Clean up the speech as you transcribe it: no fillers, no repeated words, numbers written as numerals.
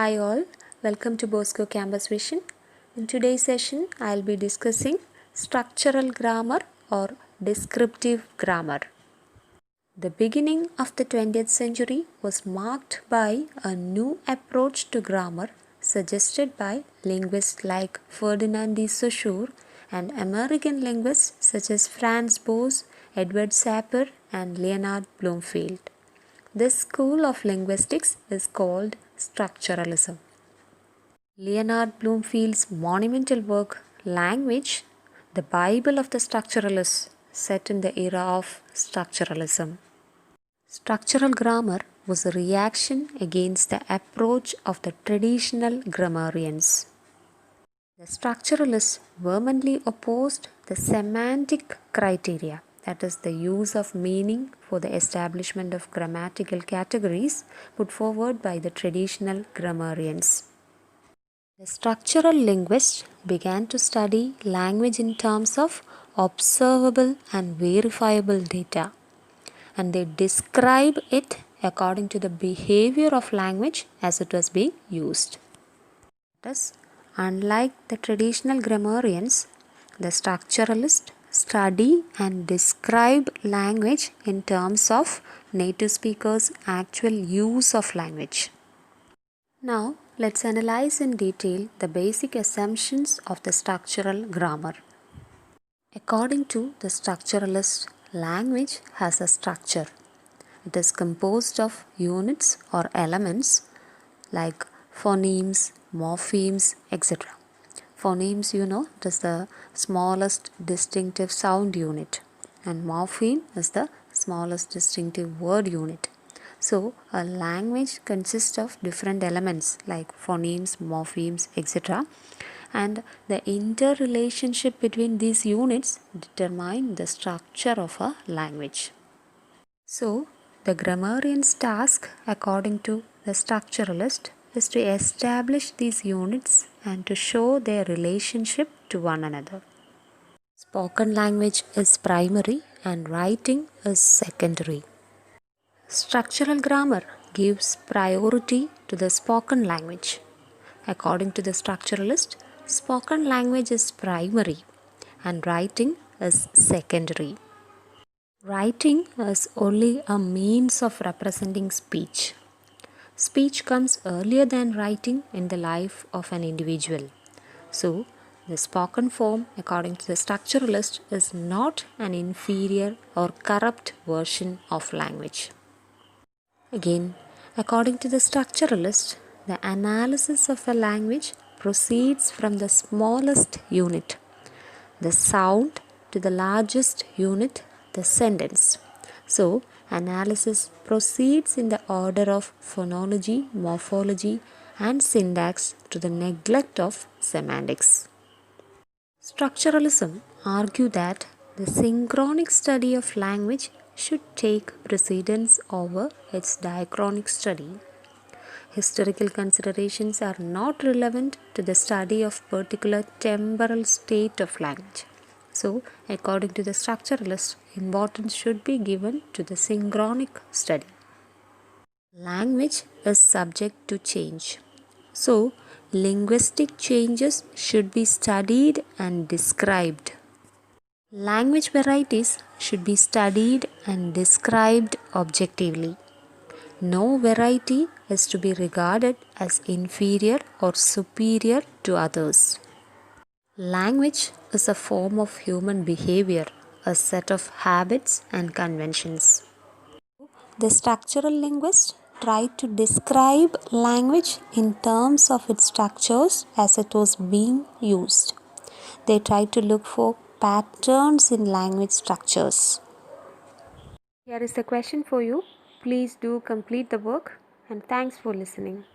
Hi all, welcome to Bosco Campus Vision. In today's session, I'll be discussing structural grammar or descriptive grammar. The beginning of the 20th century was marked by a new approach to grammar suggested by linguists like Ferdinand de Saussure and American linguists such as Franz Boas, Edward Sapir, and Leonard Bloomfield. This school of linguistics is called structuralism. Leonard Bloomfield's monumental work, Language, the Bible of the Structuralists, set in the era of structuralism. Structural grammar was a reaction against the approach of the traditional grammarians. The structuralists vehemently opposed the semantic criteria, that is, the use of meaning for the establishment of grammatical categories put forward by the traditional grammarians. The structural linguists began to study language in terms of observable and verifiable data, and they describe it according to the behavior of language as it was being used. Thus, unlike the traditional grammarians, the structuralists study and describe language in terms of native speakers' actual use of language. Now, let's analyze in detail the basic assumptions of the structural grammar. According to the structuralist, language has a structure. It is composed of units or elements like phonemes, morphemes, etc. Phonemes, it is the smallest distinctive sound unit, and morpheme is the smallest distinctive word unit. So, a language consists of different elements like phonemes, morphemes, etc. And the interrelationship between these units determine the structure of a language. So, the grammarian's task, according to the structuralist, is to establish these units and to show their relationship to one another. Spoken language is primary and writing is secondary. Structural grammar gives priority to the spoken language. According to the structuralist, spoken language is primary and writing is secondary. Writing is only a means of representing speech. Speech comes earlier than writing in the life of an individual. So, the spoken form, according to the structuralist, is not an inferior or corrupt version of language. Again, according to the structuralist, the analysis of a language proceeds from the smallest unit, the sound, to the largest unit, the sentence. So, analysis proceeds in the order of phonology, morphology, and syntax to the neglect of semantics. Structuralism argue that the synchronic study of language should take precedence over its diachronic study. Historical considerations are not relevant to the study of particular temporal state of language. So, according to the structuralist, importance should be given to the synchronic study. Language is subject to change. So, linguistic changes should be studied and described. Language varieties should be studied and described objectively. No variety is to be regarded as inferior or superior to others. Language is a form of human behavior, a set of habits and conventions. The structural linguists try to describe language in terms of its structures as it was being used. They try to look for patterns in language structures. Here is the question for you. Please do complete the work, and thanks for listening.